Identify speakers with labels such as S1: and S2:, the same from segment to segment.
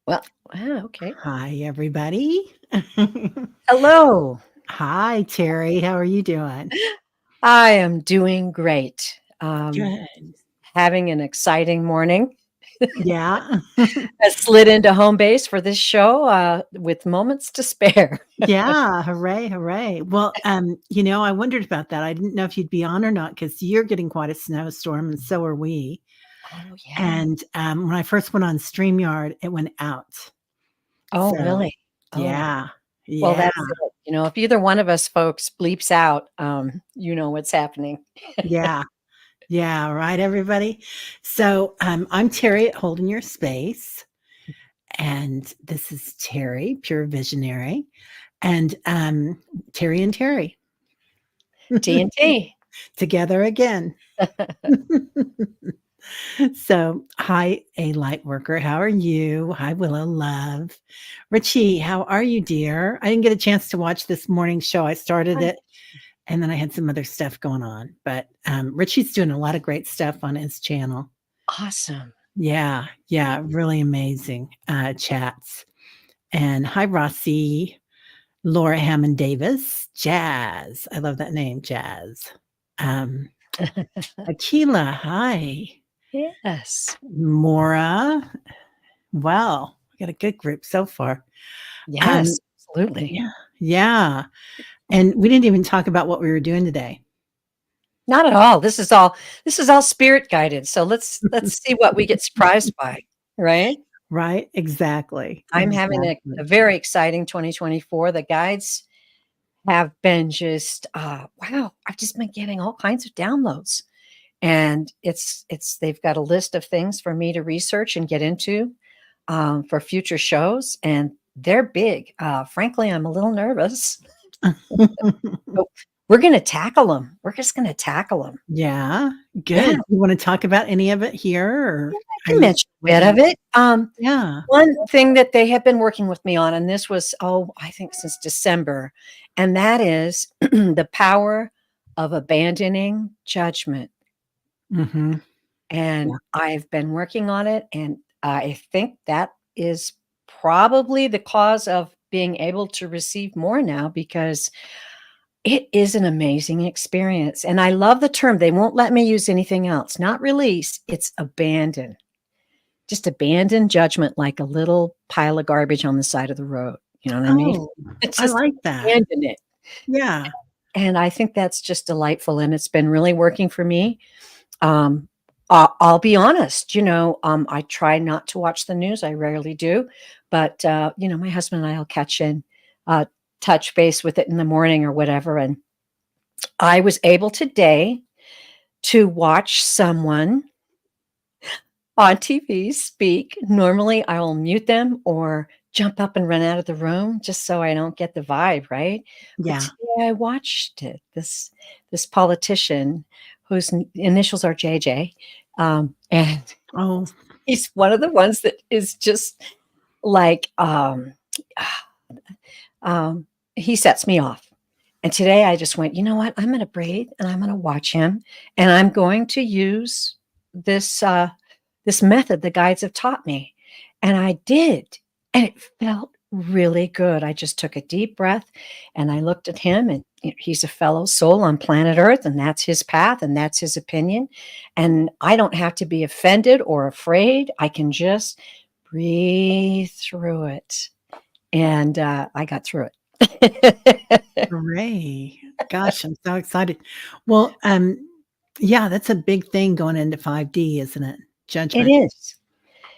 S1: Well, okay.
S2: Hi, everybody.
S1: Hello.
S2: Hi, Terry. How are you doing?
S1: I am doing great.
S2: Good.
S1: Having an exciting morning.
S2: Yeah.
S1: I slid into home base for this show with moments to spare.
S2: Yeah. Hooray. Hooray. Well, I wondered about that. I didn't know if you'd be on or not because you're getting quite a snowstorm, and so are we.
S1: Oh, yeah.
S2: And when I first went on StreamYard, it went out.
S1: Oh,
S2: So,
S1: really? Oh,
S2: yeah.
S1: well,
S2: Yeah.
S1: that's it. If either one of us folks bleeps out, you know what's happening.
S2: Yeah. Yeah. Right, everybody. So, I'm Terry at Holding Your Space. And this is Terry, Pure Visionary. And Terry and Terry
S1: TNT.
S2: together again. So, hi, a light worker. How are you? Hi, Willow Love. Richie, how are you, dear? I didn't get a chance to watch this morning show. I started it and then I had some other stuff going on. But Richie's doing a lot of great stuff on his channel.
S1: Awesome.
S2: Yeah, yeah, really amazing chats. And hi, Rossi. Laura Hammond Davis, Jazz. I love that name, Jazz. Um, Akila, hi.
S1: Yes.
S2: Mora. Well, we got a good group so far. Um,
S1: Yes, absolutely.
S2: yeah, yeah. And we didn't even talk about what we were doing today.
S1: Not at all. This is all spirit guided. So let's see what we get surprised by, right?
S2: Right? Exactly.
S1: I'm having a
S2: Exactly.
S1: very exciting 2024. The guides have been just wow, I've just been getting all kinds of downloads. And it's they've got a list of things for me to research and get into for future shows, and they're big. Frankly, I'm a little nervous. But we're going to tackle them. We're just going to tackle them.
S2: Yeah,
S1: Yeah,
S2: good. You want to talk about any of it here, or
S1: I
S2: are
S1: can
S2: you
S1: mention a bit
S2: waiting?
S1: of it.
S2: Yeah.
S1: One thing that they have been working with me on, and this was, I think since December, and that is the power of abandoning judgment.
S2: Hmm.
S1: And
S2: Yeah.
S1: I've been working on it, and I think that is probably the cause of being able to receive more now because it is an amazing experience. And I love the term. They won't let me use anything else. Not release, it's abandon. Just abandon judgment like a little pile of garbage on the side of the road. You know what I mean?
S2: Oh,
S1: It's
S2: I
S1: just
S2: like that.
S1: abandon it.
S2: Yeah.
S1: And I think that's just delightful. And it's been really working for me. Um, I'll be honest, I try not to watch the news. I rarely do. But, my husband and I will catch in, uh, touch base with it in the morning or whatever. And I was able today to watch someone on TV speak. Normally, I will mute them or jump up and run out of the room just so I don't get the vibe, right? But
S2: Yeah.
S1: today I watched it. This politician whose initials are JJ, and
S2: Oh,
S1: he's one of the ones that is just like um, he sets me off. And today I just went, you know what? I'm going to breathe and I'm going to watch him, and I'm going to use this this method the guides have taught me. And I did, and it felt really good. I just took a deep breath and I looked at him, and he's a fellow soul on planet Earth, and that's his path and that's his opinion. And I don't have to be offended or afraid. I can just breathe through it. And I got through it.
S2: hooray. Gosh, I'm so excited. Well, yeah, that's a big thing going into 5D, isn't it?
S1: It
S2: Judgment.
S1: is.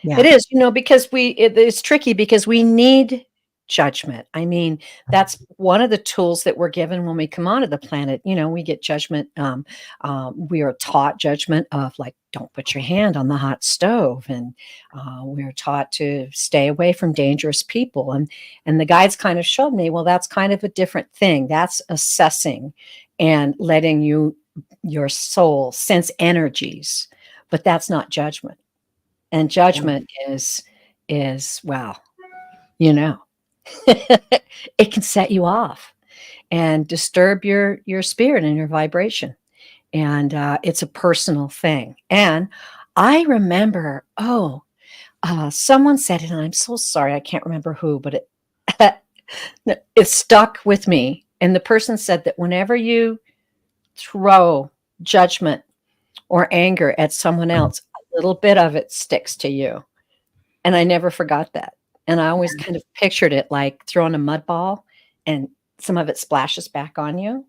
S1: It
S2: Yeah.
S1: is, because it's tricky because we need judgment. I mean, that's one of the tools that we're given when we come onto the planet. We get judgment. We are taught judgment of like, don't put your hand on the hot stove, and we're taught to stay away from dangerous people. And the guides kind of showed me, well, that's kind of a different thing. That's assessing and letting your soul sense energies, but that's not judgment. And
S2: Yeah.
S1: judgment is well, you know, it can set you off and disturb your spirit and your vibration. And it's a personal thing. And I remember, someone said it, and I'm so sorry, I can't remember who, but it stuck with me. And the person said that whenever you throw judgment or anger at someone else, a little bit of it sticks to you. And I never forgot that. And I always kind of pictured it like throwing a mud ball and some of it splashes back on you.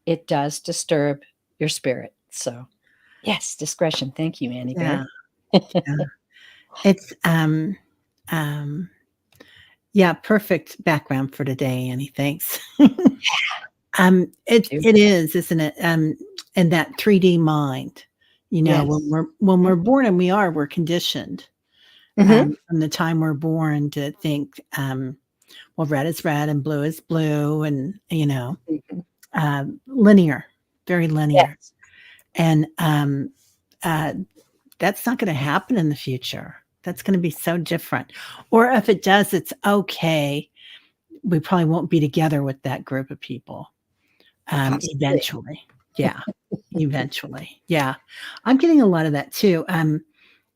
S1: It does disturb your spirit. So, yes, discretion. Thank you, Annie
S2: Yeah.
S1: Bear.
S2: Yeah. It's, yeah, perfect background for today, Annie. Thanks. It
S1: Too.
S2: it is, isn't it? In that 3D mind, you know,
S1: Yes.
S2: when we're born, and we're conditioned
S1: Mhm.
S2: from the time we're born to think, well, red is red and blue is blue, and
S1: Mhm.
S2: linear, very linear,
S1: Yes.
S2: and uh, that's not going to happen in the future. That's going to be so different. Or if it does, it's okay. We probably won't be together with that group of people.
S1: Possibly.
S2: Eventually. Yeah. Eventually. Yeah. I'm getting a lot of that too. And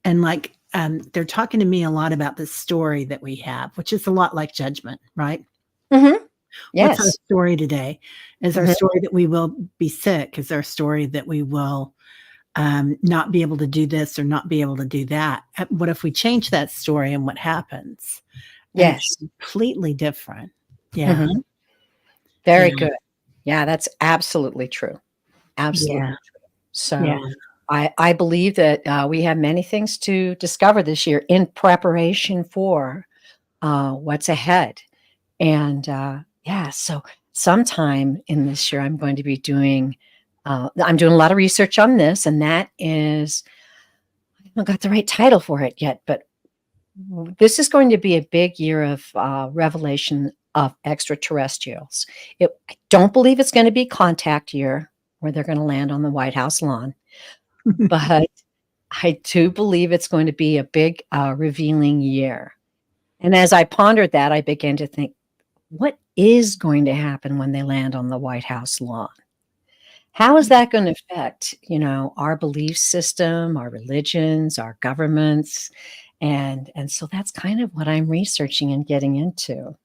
S2: like, they're talking to me a lot about this story that we have, which is a lot like judgment, right?
S1: Mhm.
S2: What's our
S1: Yes.
S2: story today? Is our
S1: Mhm.
S2: story that we will be sick? Is our story that we will not be able to do this or not be able to do that? What if we change that story and what happens? And it's
S1: Yes.
S2: completely different. Yeah.
S1: Mhm.
S2: Yeah.
S1: Very good. Yeah, that's absolutely true.
S2: Yeah.
S1: Absolutely true.
S2: Yeah.
S1: So, I believe that, we have many things to discover this year in preparation for, what's ahead. And, yeah, so sometime in this year, I'm going to be doing, I'm doing a lot of research on this, and that is I haven't got the right title for it yet, but this is going to be a big year of, revelation of extraterrestrials. I don't believe it's gonna be contact year where they're gonna land on the White House lawn, but I do believe it's going to be a big, revealing year. And as I pondered that, I began to think, what is going to happen when they land on the White House lawn? How is that gonna affect, our belief system, our religions, our governments? And so that's kind of what I'm researching and getting into,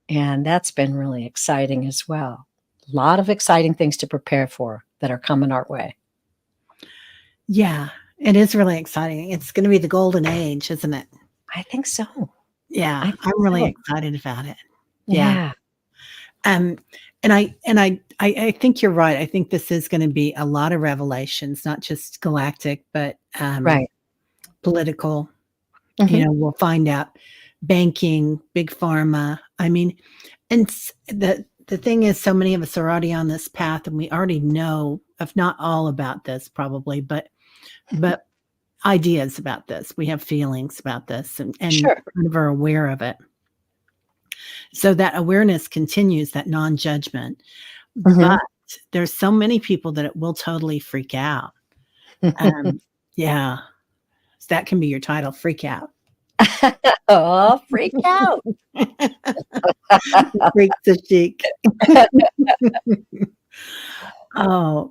S1: and that's been really exciting as well. A lot of exciting things to prepare for that are coming our way.
S2: Yeah, it is really exciting. It's gonna be the golden age, isn't it?
S1: I think so.
S2: Yeah,
S1: I think
S2: I'm really
S1: so.
S2: excited about it. Yeah.
S1: Yeah.
S2: Um, and I think you're right. I think this is gonna be a lot of revelations, not just galactic, but,
S1: Right.
S2: political.
S1: Mhm.
S2: We'll find out banking, big pharma. I mean, and the thing is, so many of us are already on this path, and we already know, if not all about this probably, but ideas about this. We have feelings about this, and
S1: Sure.
S2: kind of are aware of it. So that awareness continues, that non-judgment. But
S1: Mhm.
S2: there's so many people that it will totally freak out. Yeah, that can be your title, freak out.
S1: Oh, freak out.
S2: Freaks the chic. Oh,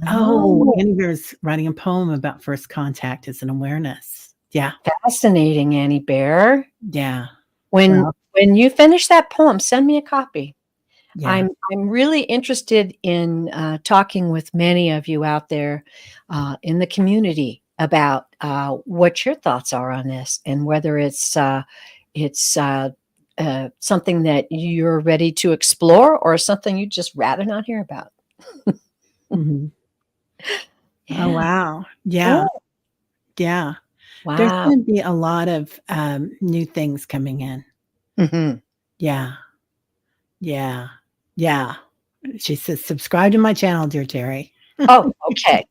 S2: oh,
S1: Oh,
S2: Annie Bear's writing a poem about first contact as an awareness. Yeah,
S1: fascinating, Annie Bear.
S2: yeah.
S1: When
S2: Well,
S1: when you finish that poem, send me a copy.
S2: yeah.
S1: I'm really interested in, talking with many of you out there, in the community about, what your thoughts are on this and whether it's something that you're ready to explore or something you'd just rather not hear about.
S2: Mhm. Oh,
S1: Yeah.
S2: wow.
S1: Good.
S2: Yeah, yeah. There's
S1: Wow.
S2: gonna be a lot of, new things coming in.
S1: Mhm.
S2: Yeah, yeah, yeah. She says, "Subscribe to my channel, dear Terry."
S1: Oh, okay.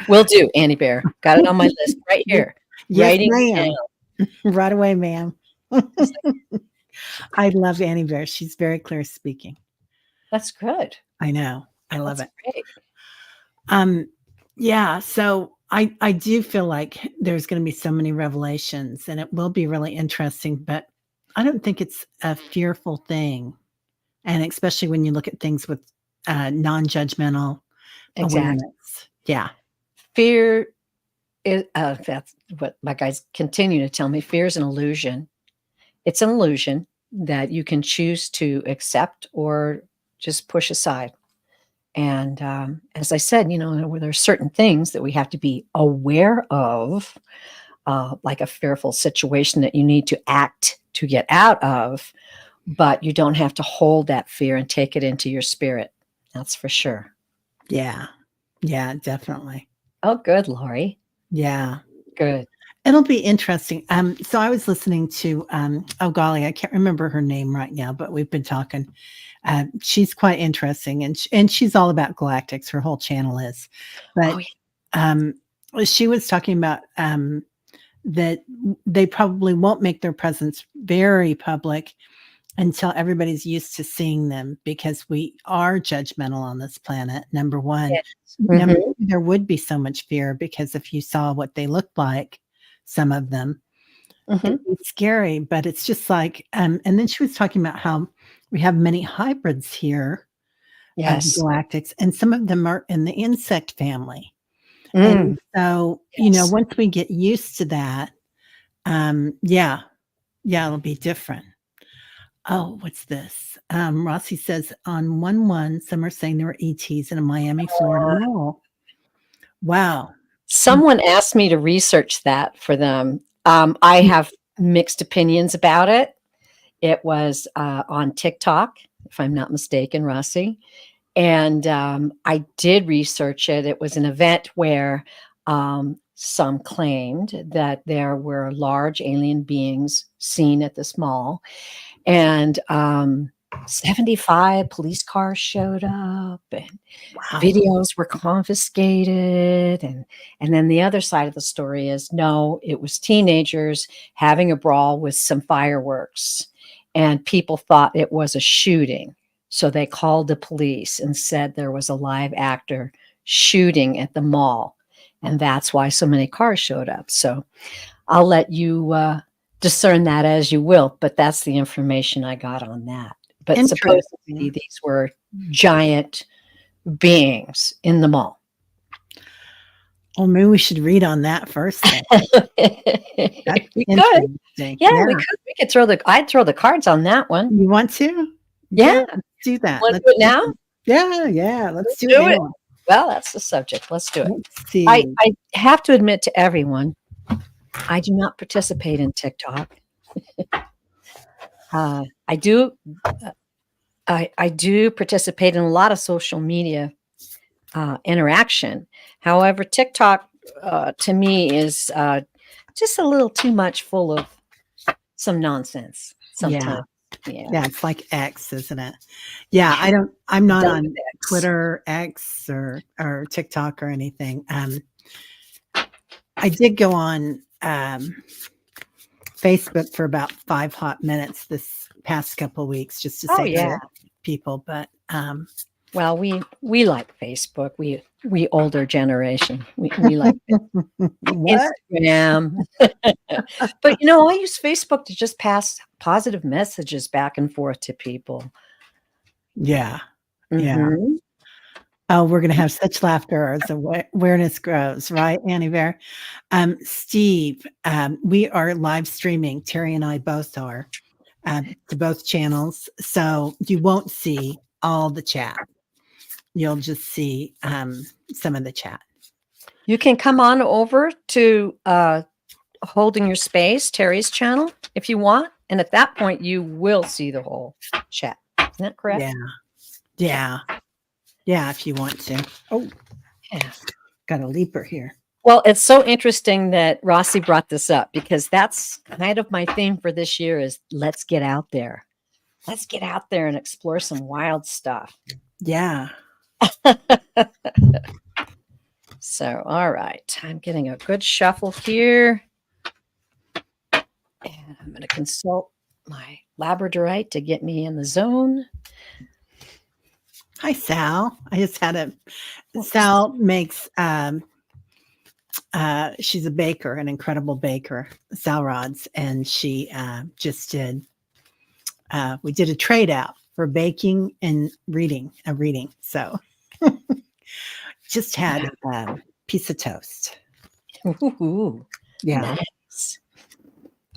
S1: Will do, Annie Bear. Got it on my list right
S2: Ye
S1: here.
S2: Yes,
S1: Writing
S2: ma'am.
S1: down.
S2: Right away, ma'am.
S1: It's like,
S2: I love Annie Bear. She's very clear speaking.
S1: that's good.
S2: I know. I love
S1: That's
S2: it.
S1: great.
S2: Um, yeah, so I do feel like there's gonna be so many revelations, and it will be really interesting, but I don't think it's a fearful thing, and especially when you look at things with, non-judgmental
S1: Exactly.
S2: awareness. Yeah.
S1: Fear That's what my guys continue to tell me. Fear is an illusion. It's an illusion that you can choose to accept or just push aside. And as I said, there are certain things that we have to be aware of, like a fearful situation that you need to act to get out of, but you don't have to hold that fear and take it into your spirit. That's for sure.
S2: Yeah. Yeah, definitely.
S1: Oh, good, Lori.
S2: Yeah.
S1: Good.
S2: It'll be interesting. So I was listening to, oh golly, I can't remember her name right now, but we've been talking. She's quite interesting, and she's all about galactics. Her whole channel is, but
S1: Oh, yeah.
S2: um, she was talking about that they probably won't make their presence very public until everybody's used to seeing them, because we are judgmental on this planet. Number one.
S1: Yes.
S2: Number
S1: Mhm.
S2: two, there would be so much fear, because if you saw what they looked like, some of them,
S1: Mhm.
S2: it'd be scary. But it's just like, and then she was talking about how we have many hybrids here of the
S1: Yes.
S2: galactics, and some of them are in the insect family. And
S1: Mm.
S2: so,
S1: Yes.
S2: once we get used to that, yeah, it'll be different. Oh, what's this? Rossi says on 1-1, some are saying there were ETs in a Miami, Florida mall. Wow.
S1: Someone asked me to research that for them. I have mixed opinions about it. It was on TikTok, if I'm not mistaken, Rossi. And I did research it. It was an event where some claimed that there were large alien beings seen at this mall. And 75 police cars showed up, and
S2: Wow.
S1: videos were confiscated. And then the other side of the story is, no, it was teenagers having a brawl with some fireworks, and people thought it was a shooting. So they called the police and said there was a live actor shooting at the mall. And that's why so many cars showed up. So I'll let you discern that as you will, but that's the information I got on that. But supposedly
S2: Interesting.
S1: these were giant beings in the mall.
S2: Well, maybe we should read on that first then. That's
S1: We could.
S2: interesting.
S1: Yeah,
S2: Yeah.
S1: we could. I'd throw the cards on that one.
S2: You want to?
S1: Yeah.
S2: Let's do that.
S1: Want to
S2: Let's
S1: do it now?
S2: Yeah, let's
S1: Let's
S2: do
S1: do
S2: it
S1: it.
S2: now.
S1: Well, that's the subject. Let's do it.
S2: Let's see.
S1: I have to admit to everyone, I do not participate in TikTok. I do I do participate in a lot of social media interaction. However, TikTok to me is just a little too much full of some nonsense sometimes.
S2: Yeah, it's like X, isn't it? Yeah, I'm not
S1: Done
S2: on
S1: with X.
S2: Twitter, X, or TikTok or anything. I did go on Facebook for about 5 hot minutes this past couple of weeks, just to
S1: Oh
S2: say hi
S1: yeah.
S2: to people. But
S1: Well, we like Facebook. We older generation. We like
S2: what?
S1: Instagram. But I use Facebook to just pass positive messages back and forth to people.
S2: Yeah.
S1: Mhm.
S2: Oh, we're gonna have such laughter as awareness grows, right, Annie Bear? Steve, we are live streaming. Terry and I both are to both channels, so you won't see all the chat. You'll just see some of the chat.
S1: You can come on over to Holding Your Space, Terry's channel, if you want. And at that point, you will see the whole chat. Isn't that correct?
S2: Yeah, if you want to. Oh,
S1: Yeah.
S2: got a leaper here.
S1: Well, it's so interesting that Rossi brought this up, because that's kind of my theme for this year is let's get out there. Let's get out there and explore some wild stuff.
S2: Yeah.
S1: So, all right. I'm getting a good shuffle here. And I'm going to consult my labradorite to get me in the zone.
S2: Hi, Sal. I just had Sal makes she's a baker, an incredible baker, Sal Rods, and she just did we did a trade out for baking and reading. So just had a piece of toast.
S1: Ooh,
S2: Yeah.
S1: nice.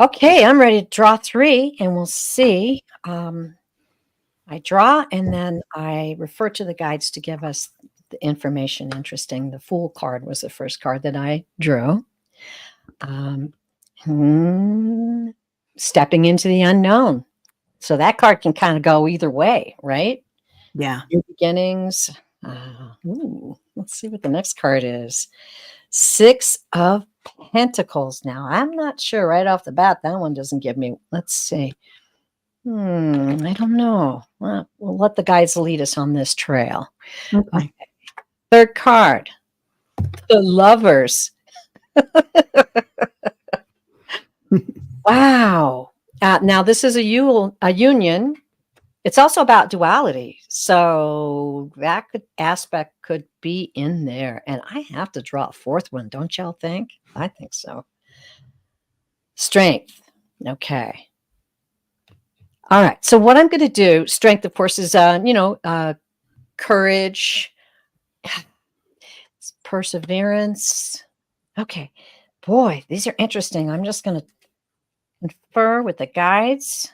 S1: Okay, I'm ready to draw 3, and we'll see. I draw, and then I refer to the guides to give us the information interesting. The Fool card was the first card that I drew. Um, Stepping into the unknown. So that card can kind of go either way, right?
S2: Yeah.
S1: New beginnings. Let's see what the next card is. 6 of Pentacles. Now, I'm not sure right off the bat. That one doesn't give me. Let's see. I don't know. Well, we'll let the guides lead us on this trail.
S2: Okay.
S1: Third card, the Lovers. Wow. Now, this is a union. It's also about duality. So that aspect could be in there. And I have to draw a fourth one, don't y'all think? I think so. Strength. Okay. All right. So what I'm going to do, strength, of course, is, courage, perseverance. Okay. Boy, these are interesting. I'm just going to confer with the guides.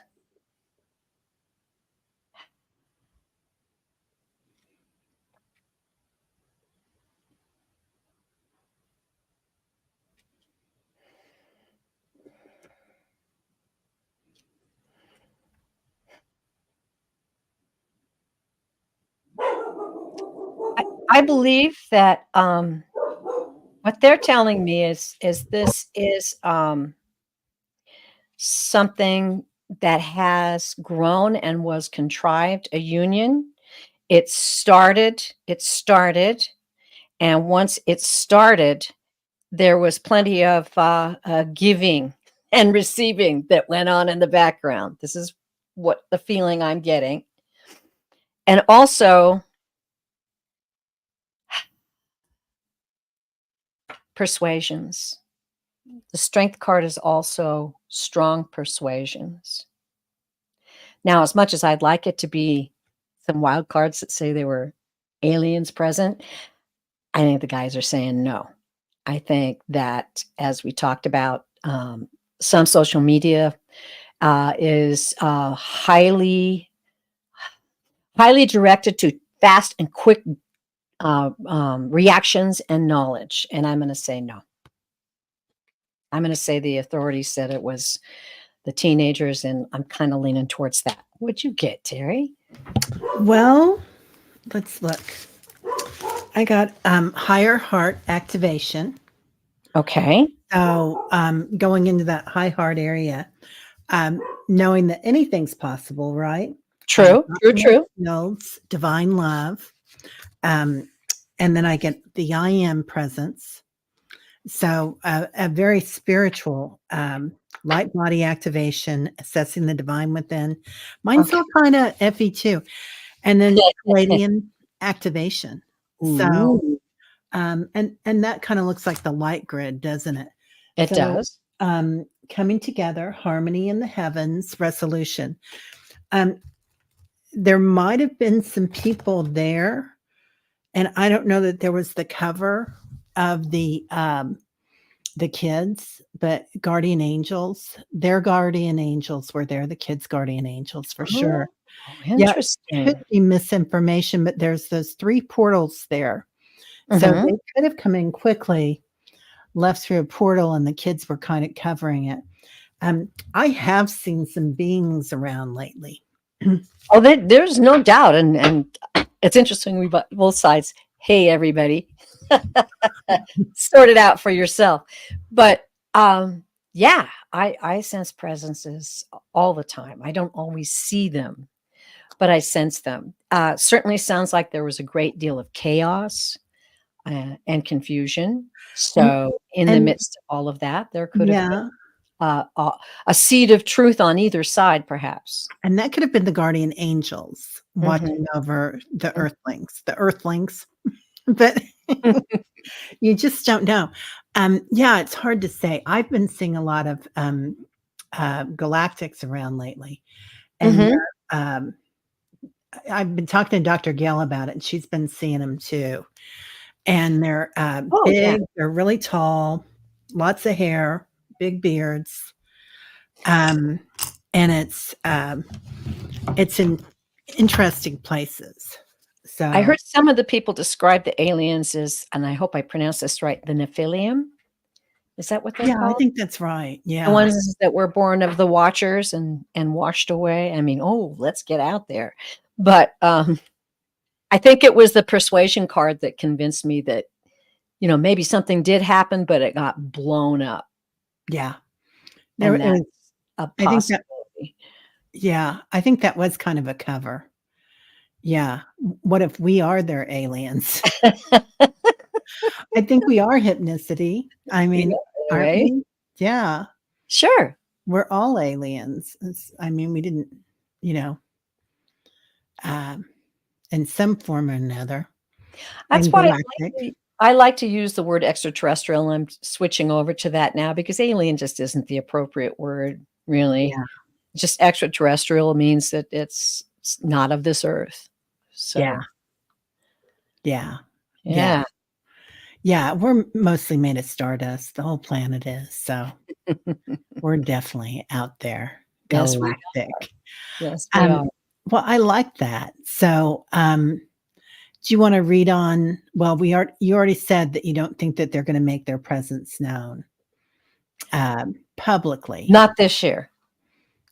S1: I believe that what they're telling me is this is something that has grown and was contrived, a union. It started, and once it started, there was plenty of giving and receiving that went on in the background. This is what the feeling I'm getting. And also persuasions. The strength card is also strong persuasions. Now, as much as I'd like it to be some wild cards that say there were aliens present, I think the guys are saying no. I think that, as we talked about, some social media is highly directed to fast and quick reactions and knowledge. And I'm going to say no. I'm going to say the authorities said it was the teenagers, and I'm kind of leaning towards that. What'd you get, Terry?
S2: Well, let's look. I got higher heart activation.
S1: Okay.
S2: So going into that high heart area, knowing that anything's possible, right?
S1: True.
S2: Fields, divine love. And then I get the I am presence. So a very spiritual light body activation, assessing the divine within. Mine's all kind of effy too. And then Palladian activation. So
S1: Ooh,
S2: and that kind of looks like the light grid, doesn't it?
S1: it
S2: So,
S1: does.
S2: Coming together, harmony in the heavens, resolution. There might have been some people there, and I don't know that there was the cover of the kids, but guardian angels, their guardian angels were there, the kids' guardian angels for sure.
S1: Oh,
S2: Yeah,
S1: interesting.
S2: could be misinformation, but there's those 3 portals there. So they could have come in quickly, left through a portal, and the kids were kind of covering it. I have seen some beings around lately.
S1: Oh, there's no doubt, and it's interesting. We both sides. Hey, everybody, sort it out for yourself. But yeah, I sense presences all the time. I don't always see them, but I sense them. Certainly sounds like there was a great deal of chaos and confusion. So in the midst of all of that, there could have been a seed of truth on either side, perhaps.
S2: And that could have been the guardian angels watching over the earthlings, but you just don't know. Yeah, it's hard to say. I've been seeing a lot of galactics around lately, and I've been talking to Dr. Gail about it, and she's been seeing them too. And they're big, they're really tall. lots of hair, big beards, and it's in interesting places.
S1: I
S2: So
S1: heard some of the people describe the aliens as, and I hope I pronounce this right, the Nephilim. Is that what they're
S2: yeah, I
S1: called?
S2: think that's right.
S1: The
S2: Yeah,
S1: ones that were born of the Watchers and washed away. I mean, oh, let's get out there. But I think it was the persuasion card that convinced me that, maybe something did happen, but it got blown up,
S2: yeah. There
S1: and
S2: is.
S1: that's a
S2: I think that.
S1: possibility.
S2: Yeah, I think that was kind of a cover. Yeah. What if we are their aliens? I think we are hypnicity. I mean,
S1: Yeah,
S2: aren't
S1: right?
S2: we? Yeah,
S1: Sure.
S2: we're all aliens. I mean, we didn't, you know, um, in some form or another,
S1: That's
S2: and
S1: why
S2: galactic.
S1: I like to use the word extraterrestrial, and I'm switching over to that now because alien just isn't the appropriate word, really.
S2: Yeah,
S1: Just extraterrestrial means that it's not of this earth.
S2: yeah,
S1: So,
S2: yeah, yeah,
S1: yeah.
S2: yeah. We're mostly made of stardust. The whole planet is. So we're definitely out there,
S1: Yes, we
S2: galactic.
S1: yes, we
S2: Um,
S1: are.
S2: well, I like that. So, do you wanna read on well, you already said that you don't think that they're gonna make their presence known, publicly.
S1: Not this year.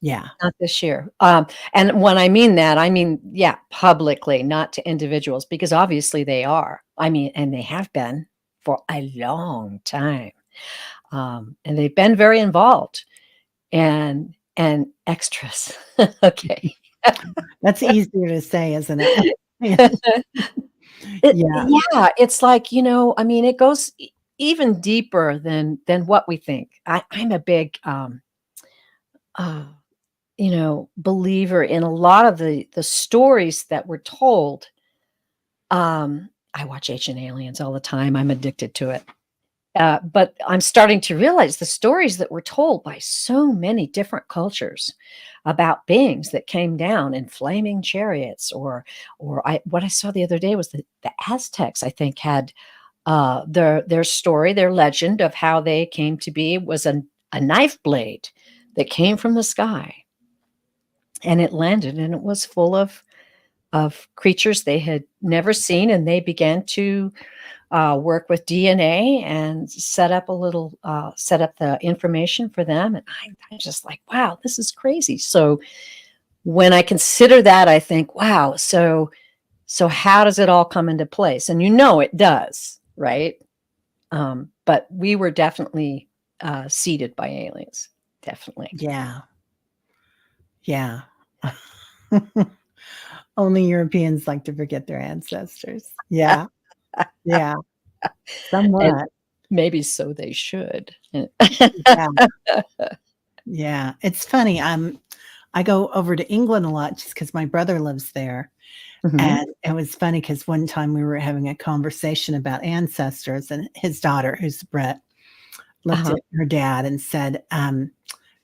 S2: Yeah,
S1: Not this year. And when I mean that, I mean, yeah, publicly, not to individuals, because obviously they are. I mean, and they have been for a long time. And they've been very involved and extras. Okay.
S2: that's easier to say, isn't it? Yeah,
S1: Yeah, it's like, I mean, it goes even deeper than what we think. I'm a big uh, believer in a lot of the stories that were told. I watch Ancient Aliens all the time. I'm addicted to it. But I'm starting to realize the stories that were told by so many different cultures about beings that came down in flaming chariots, or what I saw the other day was the Aztecs, I think, had their story, their legend of how they came to be was a knife blade that came from the sky, and it landed, and it was full of creatures they had never seen, and they began to work with DNA and set up the information for them. And I'm just like, wow, this is crazy. So when I consider that, I think, wow, so how does it all come into place? And it does, right? But we were definitely seeded by aliens, definitely.
S2: yeah, yeah. Only Europeans like to forget their ancestors. Yeah, yeah,
S1: And
S2: somewhat.
S1: maybe so they should.
S2: Yeah, yeah. It's funny, I go over to England a lot just because my brother lives there,
S1: Mhm.
S2: and it was funny because one time we were having a conversation about ancestors, and his daughter, who's Brit, looked
S1: Uh-huh.
S2: at her dad and said,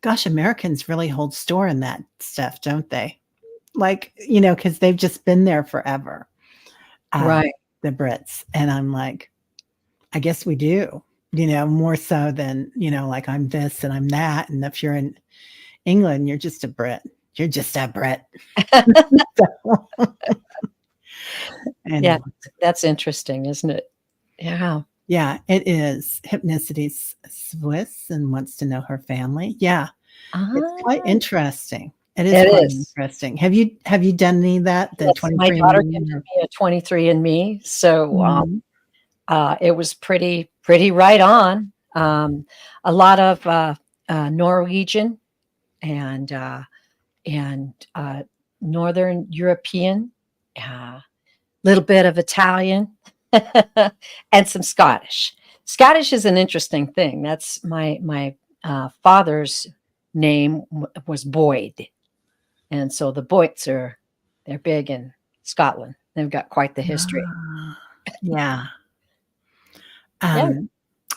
S2: "Gosh, Americans really hold store in that stuff, don't they?" Like, because they've just been there forever,
S1: Right.
S2: the Brits. And I'm like, I guess we do, more so than, like I'm this and I'm that. And if you're in England, you're just a Brit. You're just a Brit. So,
S1: Yeah,
S2: anyway,
S1: that's interesting, isn't it? Yeah.
S2: yeah, it is. Hypnicity's Swiss and wants to know her family. Yeah, it's quite
S1: Ah,
S2: interesting. It is
S1: it
S2: quite
S1: is.
S2: interesting. Have you done any of that? The
S1: Yes, my daughter
S2: 23andMe
S1: gifted
S2: or
S1: me a 23andMe, so,
S2: Mhm.
S1: it was pretty right on. A lot of, Norwegian and, and, Northern European, little bit of Italian, and some Scottish. Scottish is an interesting thing. That's my father's name was Boyd, and so the Boyds they're big in Scotland. They've got quite the history.
S2: Ah, yeah.
S1: Yeah.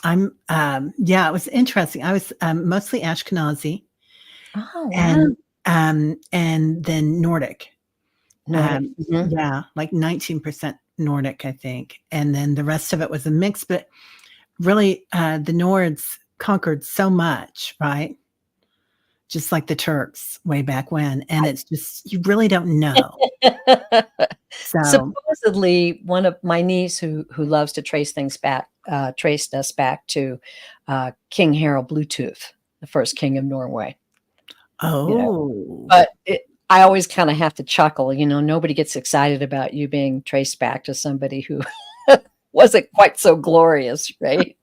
S2: Um, yeah, it was interesting. I was, mostly Ashkenazi
S1: Oh, wow.
S2: and then Nordic.
S1: Nordic. Mhm.
S2: Yeah, like 19% Nordic, I think, and then the rest of it was a mix, but really, the Nords conquered so much, right? Just like the Turks way back when, and it's just you really don't know. So
S1: Supposedly, one of my niece who loves to trace things back, traced us back to King Harald Bluetooth, the first king of Norway.
S2: oh.
S1: But I always kind of have to chuckle. Nobody gets excited about you being traced back to somebody who wasn't quite so glorious, right?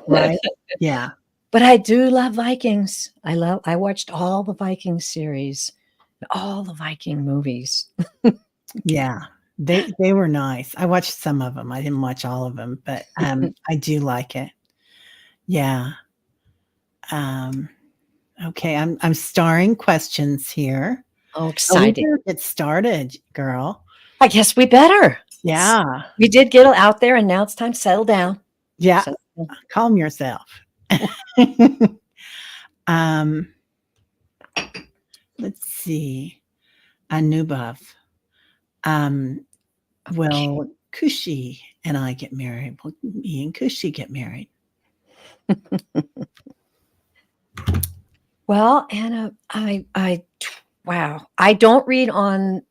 S2: Right? Yeah.
S1: But I do love Vikings. I watched all the Viking series, all the Viking movies.
S2: Yeah. They were nice. I watched some of them. I didn't watch all of them, but, I do like it. Yeah. Okay, I'm starring questions here.
S1: Oh,
S2: Oh, we
S1: exciting.
S2: better get started, girl.
S1: I guess we better.
S2: Yeah.
S1: We did get out there, and now it's time to settle down.
S2: Yeah.
S1: Settle down.
S2: Calm yourself. Um, let's see. Anubhav. Will Kushi and I get married? Will me and Kushi get married?
S1: Well, Anna, wow. I don't read on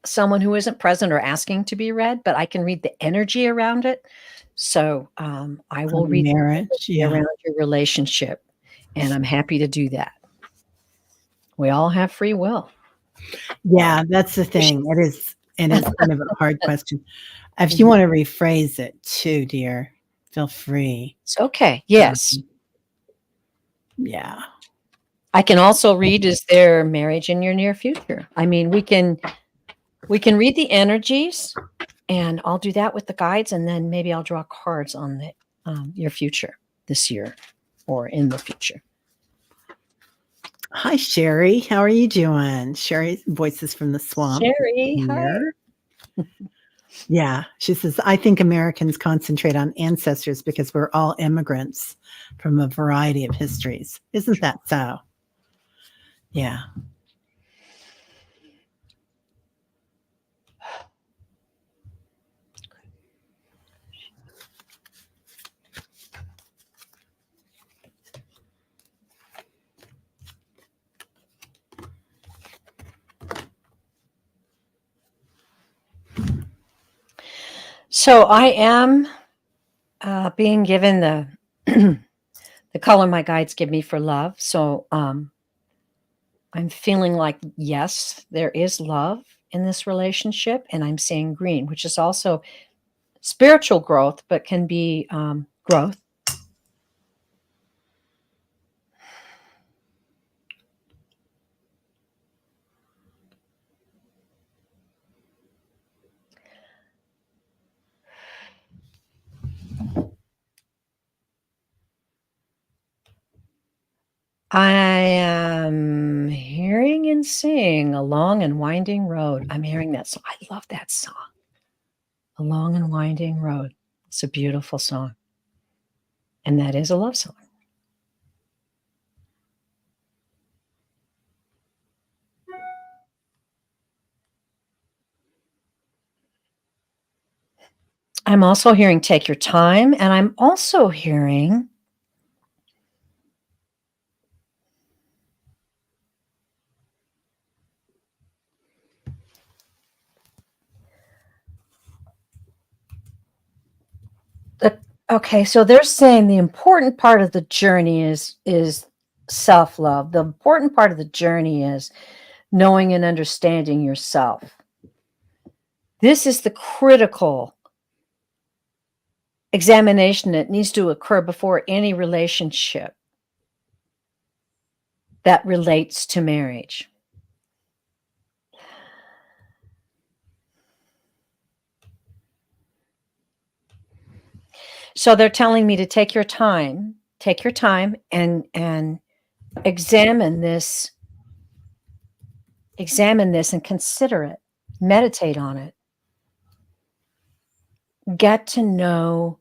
S1: someone who isn't present or asking to be read, but I can read the energy around it. So I will read the
S2: Marriage,
S1: energy
S2: yeah.
S1: around your relationship, and I'm happy to do that. We all have free will.
S2: Yeah, that's the thing. It is kind of a hard question. If you wanna rephrase it too, dear, feel free.
S1: It's okay. Yes.
S2: Yeah.
S1: I can also read, is there marriage in your near future? I mean, we can read the energies, and I'll do that with the guides, and then maybe I'll draw cards on the your future this year or in the future.
S2: Hi, Sherry. How are you doing? Sherry, Voices from the Swamp.
S1: Sherry, hi.
S2: Yeah, she says, I think Americans concentrate on ancestors because we're all immigrants from a variety of histories. Isn't that so? Yeah.
S1: So I am being given the the color my guides give me for love. So I'm feeling like, yes, there is love in this relationship, and I'm seeing green, which is also spiritual growth, but can be growth. I am hearing and seeing A Long and Winding Road. I'm hearing that song. I love that song. A Long and Winding Road. It's a beautiful song. And that is a love song. I'm also hearing Take Your Time, and I'm also hearing okay, so they're saying the important part of the journey is self-love. The important part of the journey is knowing and understanding yourself. This is the critical examination that needs to occur before any relationship that relates to marriage. So they're telling me to take your time and examine this and consider it, meditate on it. Get to know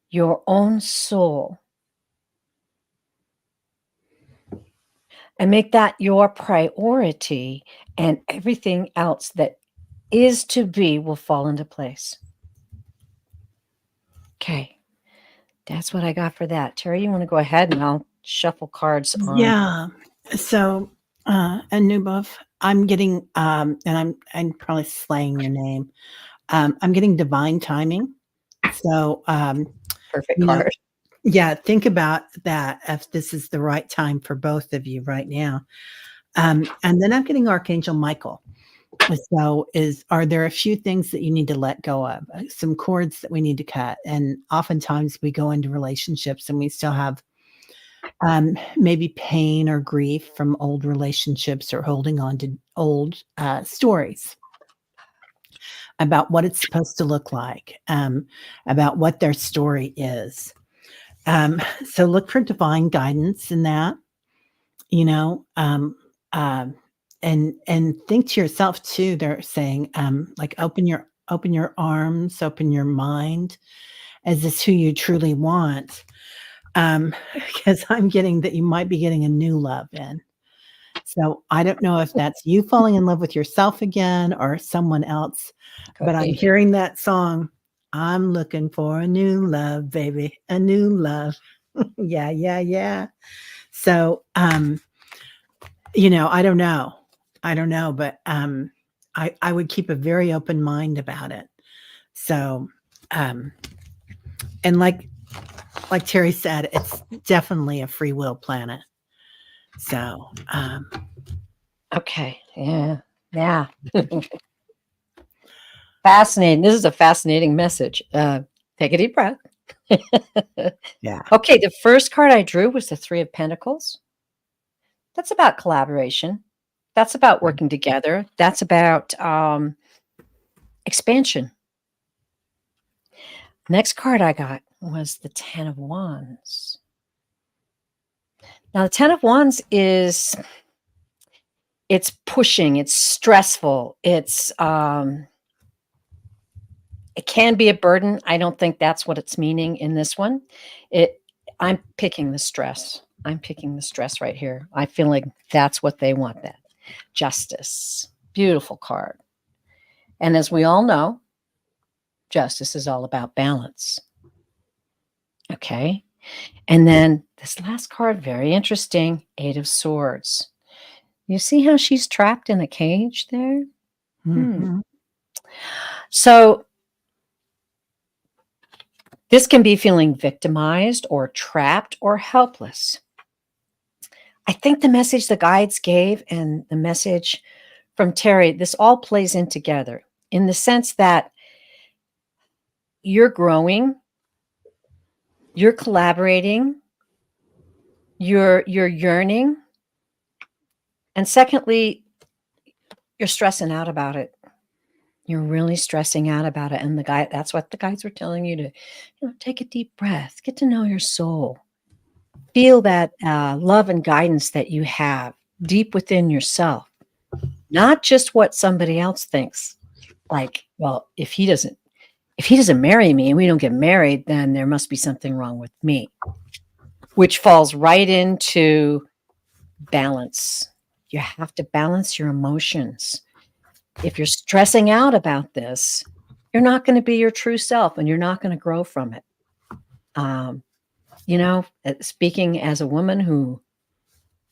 S1: your own soul and make that your priority, and everything else that is to be will fall into place. Okay. That's what I got for that. Terry, you want to go ahead and I'll shuffle cards on.
S2: Yeah. So, Anubov, I'm getting, and I'm probably slaying your name. I'm getting divine timing. So,
S1: Perfect
S2: you know,
S1: card.
S2: yeah, think about that if this is the right time for both of you right now. And then I'm getting Archangel Michael. So, are there a few things that you need to let go of? Some cords that we need to cut? And oftentimes we go into relationships and we still have maybe pain or grief from old relationships or holding on to old stories about what it's supposed to look like, about what their story is. So look for divine guidance in that, you know, and think to yourself too. They're saying like open your arms, open your mind. Is this who you truly want? Because I'm getting that you might be getting a new love in. So I don't know if that's you falling in love with yourself again or someone else, but
S1: Could
S2: I'm
S1: be.
S2: hearing that song. I'm looking for a new love, baby, a new love. Yeah, yeah, yeah. So, I don't know. I don't know, but I would keep a very open mind about it. So, and like Terry said, it's definitely a free will planet. So,
S1: Okay. Yeah. Yeah. Fascinating. This is a fascinating message. Take a deep breath.
S2: yeah.
S1: Okay. The first card I drew was the Three of Pentacles. That's about collaboration. That's about working together. That's about expansion. Next card I got was the Ten of Wands. Now, the Ten of Wands it's pushing, it's stressful, it can be a burden. I don't think that's what it's meaning in this one. I'm picking the stress. I'm picking the stress right here. I feel like that's what they want, that justice. Beautiful card. And as we all know, justice is all about balance. Okay. And then this last card, very interesting, Eight of Swords. You see how she's trapped in a cage there?
S2: Mm-hmm.
S1: So this can be feeling victimized or trapped or helpless. I think the message the guides gave and the message from Terry, this all plays in together in the sense that you're growing, you're collaborating, you're yearning, and secondly, you're stressing out about it. You're really stressing out about it. And that's what the guides were telling you to, take a deep breath, get to know your soul, feel that love and guidance that you have deep within yourself, not just what somebody else thinks. Like, well, if he doesn't marry me and we don't get married, then there must be something wrong with me, which falls right into balance. You have to balance your emotions. If you're stressing out about this, you're not going to be your true self and you're not going to grow from it. Speaking as a woman who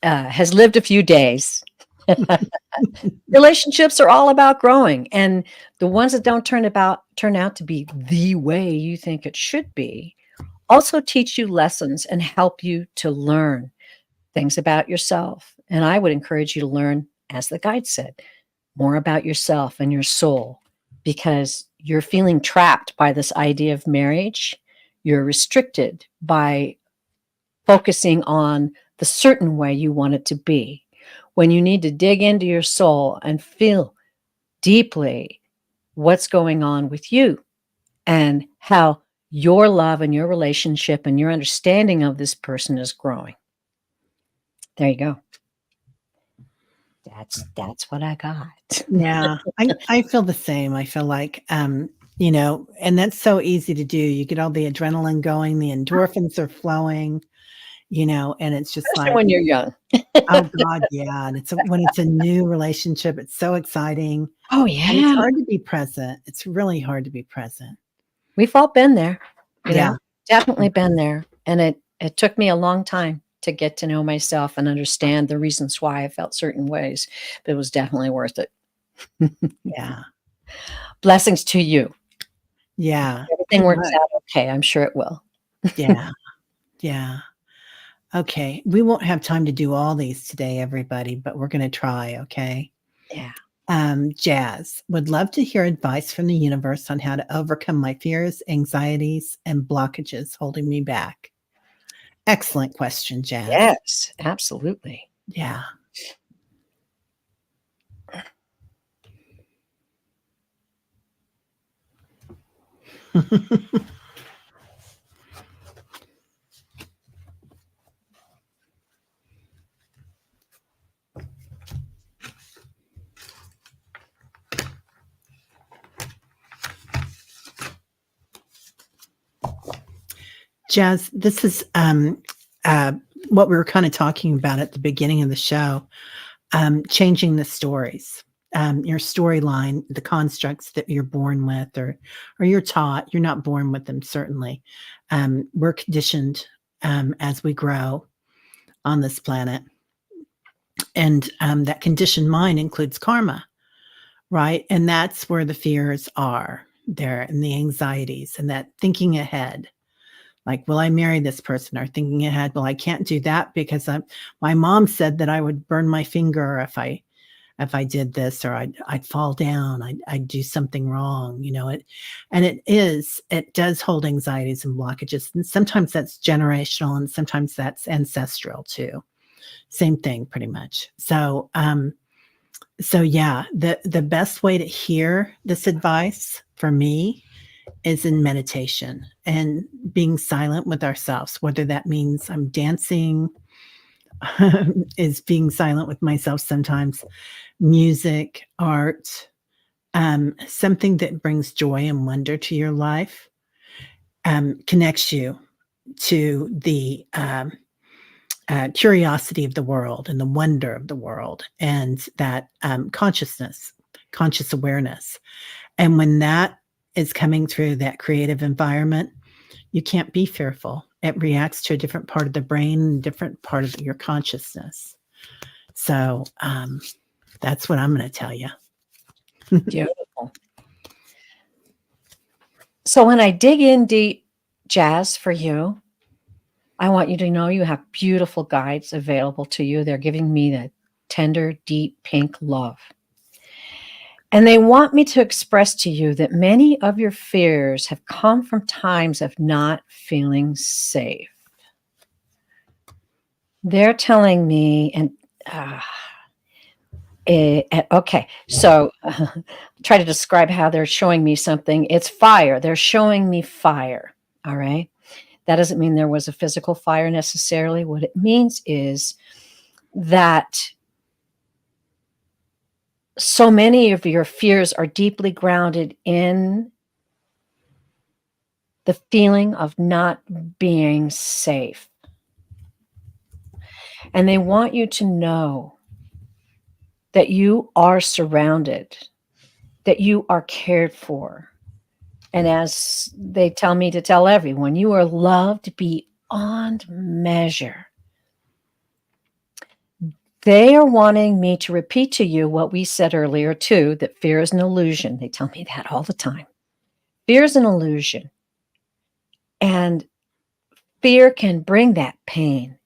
S1: has lived a few days, relationships are all about growing. And the ones that don't turn out to be the way you think it should be also teach you lessons and help you to learn things about yourself. And I would encourage you to learn, as the guide said, more about yourself and your soul, because you're feeling trapped by this idea of marriage. You're restricted by focusing on the certain way you want it to be, when you need to dig into your soul and feel deeply what's going on with you and how your love and your relationship and your understanding of this person is growing. There you go. That's what I got.
S2: Yeah, I feel the same. I feel like, and that's so easy to do. You get all the adrenaline going, the endorphins are flowing, and it's just
S1: Especially
S2: like,
S1: when you're young.
S2: oh God, yeah. And when it's a new relationship, it's so exciting.
S1: Oh,
S2: And it's
S1: yeah.
S2: hard to be present. It's really hard to be present.
S1: We've all been there, you
S2: Yeah.
S1: know? Definitely been there, and it took me a long time to get to know myself and understand the reasons why I felt certain ways, but it was definitely worth it.
S2: Yeah.
S1: Blessings to you.
S2: Yeah.
S1: Everything
S2: Good
S1: works
S2: luck.
S1: out okay, I'm sure it will.
S2: Yeah. Yeah. Okay. We won't have time to do all these today, everybody, but we're going to try. Okay.
S1: Yeah.
S2: Jazz, would love to hear advice from the universe on how to overcome my fears, anxieties, and blockages holding me back. Excellent question, Jazz.
S1: Yes, absolutely.
S2: Yeah. Jazz, this is what we were kind of talking about at the beginning of the show, changing the stories, your storyline, the constructs that you're born with or you're taught. You're not born with them, certainly. We're conditioned as we grow on this planet. And that conditioned mind includes karma, right? And that's where the fears are there and the anxieties and that thinking ahead. Like, will I marry this person? Or thinking ahead, well, I can't do that because my mom said that I would burn my finger if I did this, or I'd fall down, I'd do something wrong, and it does hold anxieties and blockages. And sometimes that's generational and sometimes that's ancestral too. Same thing pretty much. So yeah, the best way to hear this advice for me is in meditation and being silent with ourselves, whether that means I'm dancing, is being silent with myself sometimes, music, art, something that brings joy and wonder to your life, connects you to the curiosity of the world and the wonder of the world and that conscious awareness. And when that is coming through that creative environment, you can't be fearful. It reacts to a different part of the brain, different part of your consciousness. So that's what I'm going to tell you.
S1: Beautiful. So when I dig in deep, Jazz, for you, I want you to know you have beautiful guides available to you. They're giving me the tender, deep pink love. And they want me to express to you that many of your fears have come from times of not feeling safe. They're telling me, and okay, so try to describe how they're showing me something. It's fire. They're showing me fire. All right. That doesn't mean there was a physical fire necessarily. What it means is that so many of your fears are deeply grounded in the feeling of not being safe. And they want you to know that you are surrounded, that you are cared for. And as they tell me to tell everyone, you are loved beyond measure. They are wanting me to repeat to you what we said earlier, too, that fear is an illusion. They tell me that all the time. Fear is an illusion. And fear can bring that pain.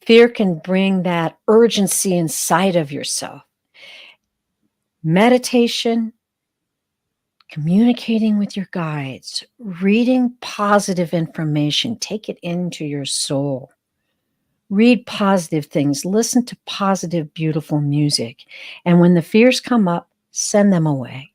S1: Fear can bring that urgency inside of yourself. Meditation, communicating with your guides, reading positive information, take it into your soul. Read positive things, listen to positive, beautiful music. And when the fears come up, send them away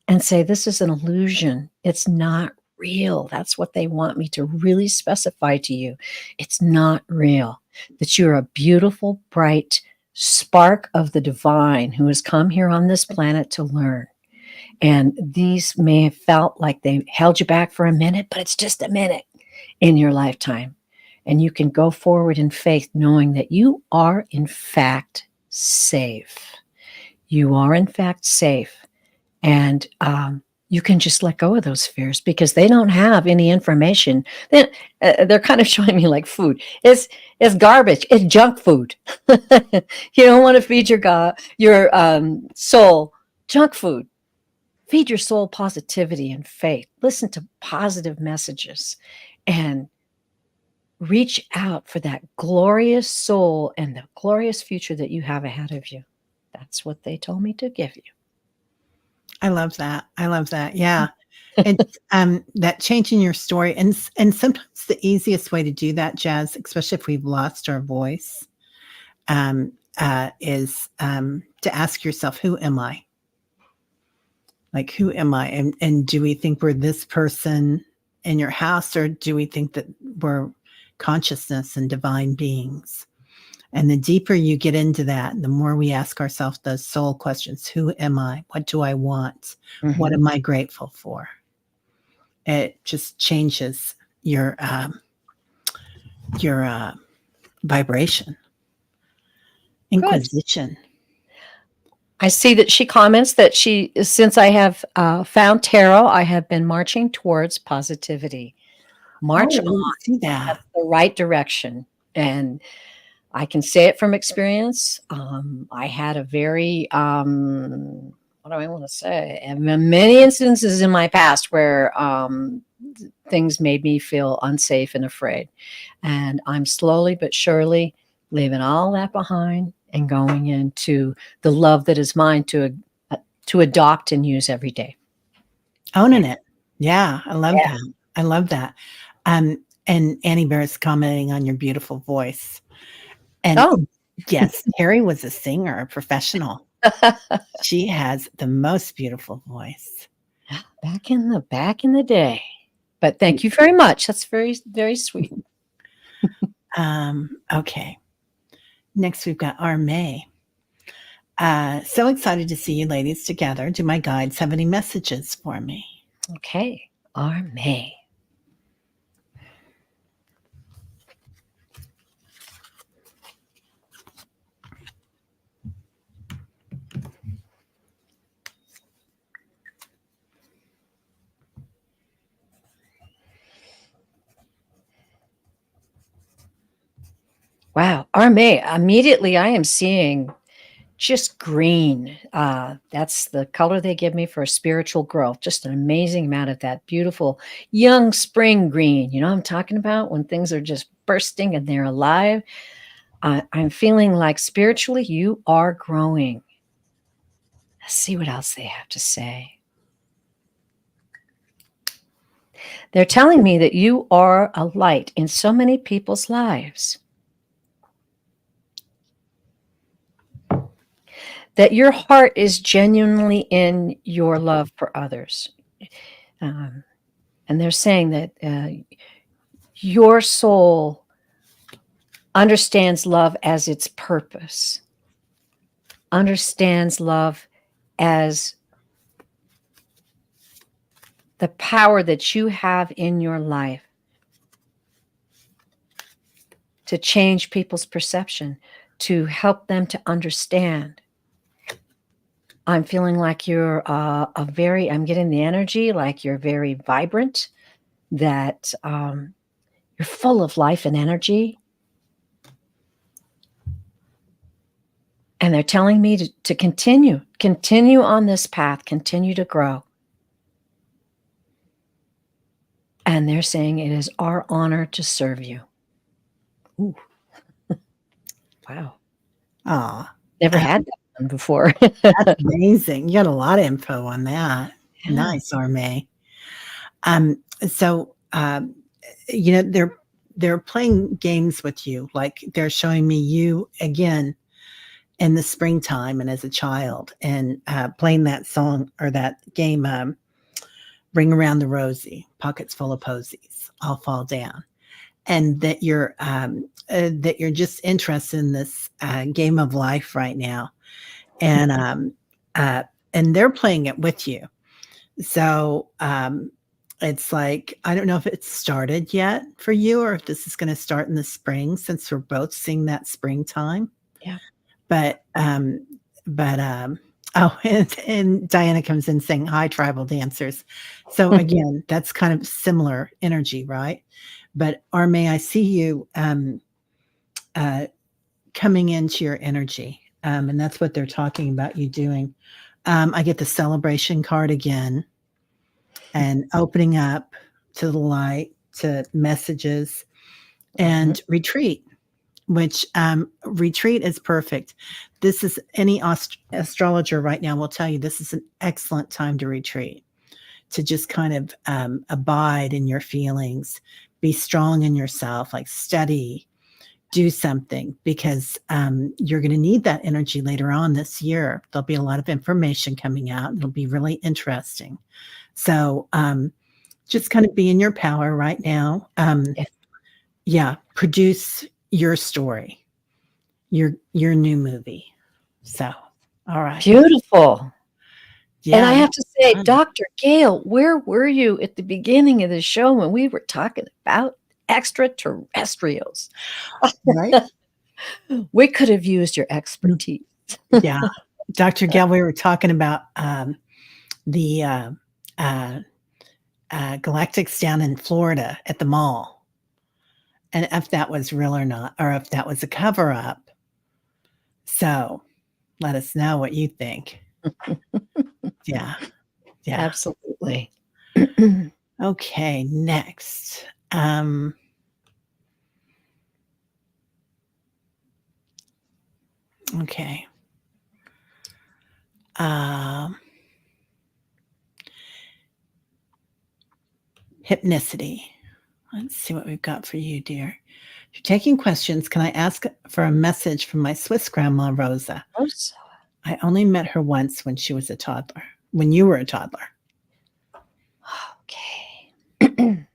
S1: and say, this is an illusion. It's not real. That's what they want me to really specify to you. It's not real. That you're a beautiful, bright spark of the divine who has come here on this planet to learn. And these may have felt like they held you back for a minute, but it's just a minute in your lifetime. And you can go forward in faith knowing that you are, in fact, safe. You are, in fact, safe. And you can just let go of those fears because they don't have any information. They're kind of showing me like food. It's garbage. It's junk food. You don't want to feed your soul junk food. Feed your soul positivity and faith. Listen to positive messages and reach out for that glorious soul and the glorious future that you have ahead of you. That's what they told me to give you.
S2: I love that. I love that. Yeah. It's that changing your story. And sometimes the easiest way to do that, Jazz, especially if we've lost our voice, is to ask yourself, who am I? Like, who am I? And do we think we're this person in your house, or do we think that we're consciousness and divine beings? And the deeper you get into that, the more we ask ourselves those soul questions. Who am I? What do I want? What am I grateful for? It just changes your vibration. Inquisition.
S1: Good. I see that she comments that since I have found tarot, I have been marching towards positivity. March on.
S2: See that.
S1: That's the right direction. And I can say it from experience. I had a very, what do I want to say? Many instances in my past where things made me feel unsafe and afraid. And I'm slowly but surely leaving all that behind and going into the love that is mine to adopt and use every day.
S2: Owning it. Yeah, I love that. I love that. And Annie Bear is commenting on your beautiful voice. And yes, Teri was a singer, a professional. She has the most beautiful voice.
S1: Back in the day. But thank you very much. That's very, very sweet.
S2: Okay. Next, we've got Arme. So excited to see you ladies together. Do my guides have any messages for me?
S1: Okay. Arme. Wow. Arme. Immediately I am seeing just green. That's the color they give me for spiritual growth. Just an amazing amount of that beautiful young spring green. You know what I'm talking about? When things are just bursting and they're alive. I'm feeling like spiritually you are growing. Let's see what else they have to say. They're telling me that you are a light in so many people's lives. That your heart is genuinely in your love for others. And they're saying that your soul understands love as its purpose, understands love as the power that you have in your life to change people's perception, to help them to understand. I'm feeling like you're I'm getting the energy like you're very vibrant, that you're full of life and energy. And they're telling me to continue on this path, continue to grow. And they're saying it is our honor to serve you. Ooh. Wow.
S2: Aw.
S1: Never had that one before.
S2: That's amazing. You got a lot of info on that. Yeah. Nice, Arme. So you know, they're playing games with you. Like they're showing me you again in the springtime and as a child, and playing that song or that game, Ring Around the Rosie, Pockets Full of Posies, I'll Fall Down. And that you're just interested in this game of life right now. And they're playing it with you. So it's like, I don't know if it's started yet for you or if this is going to start in the spring, since we're both seeing that springtime.
S1: Yeah.
S2: But Oh, and Diana comes in saying, "Hi, tribal dancers." So again, that's kind of similar energy, right? But or may I see you uh, coming into your energy, and that's what they're talking about you doing. I get the celebration card again, and opening up to the light, to messages,
S1: Mhm.
S2: and retreat. Which retreat is perfect. This is any astrologer right now will tell you this is an excellent time to retreat, to just kind of abide in your feelings, be strong in yourself, like study, do something, because you're going to need that energy later on this year. There'll be a lot of information coming out. It'll be really interesting. So just kind of be in your power right now.
S1: Yeah.
S2: Yeah, produce your story, your new movie. So, all right.
S1: Beautiful. And I
S2: Yeah,
S1: have
S2: that's
S1: to say,
S2: fun.
S1: Dr. Gale, where were you at the beginning of the show when we were talking about extraterrestrials?
S2: Right?
S1: We could have used your
S2: Mm,
S1: expertise.
S2: yeah. Dr. Gell, we were talking about the uh, galactics down in Florida at the mall, and if that was real or not, or if that was a cover up. So let us know what you think. Yeah. Yeah.
S1: Absolutely.
S2: Okay. Next. Um, okay. Um, Hypnicity. Let's see what we've got for you, dear. If you're taking questions, can I ask for a message from my Swiss grandma, Rosa?
S1: Oh, so
S2: I only met her once when she was a toddler, when you were a toddler.
S1: okay.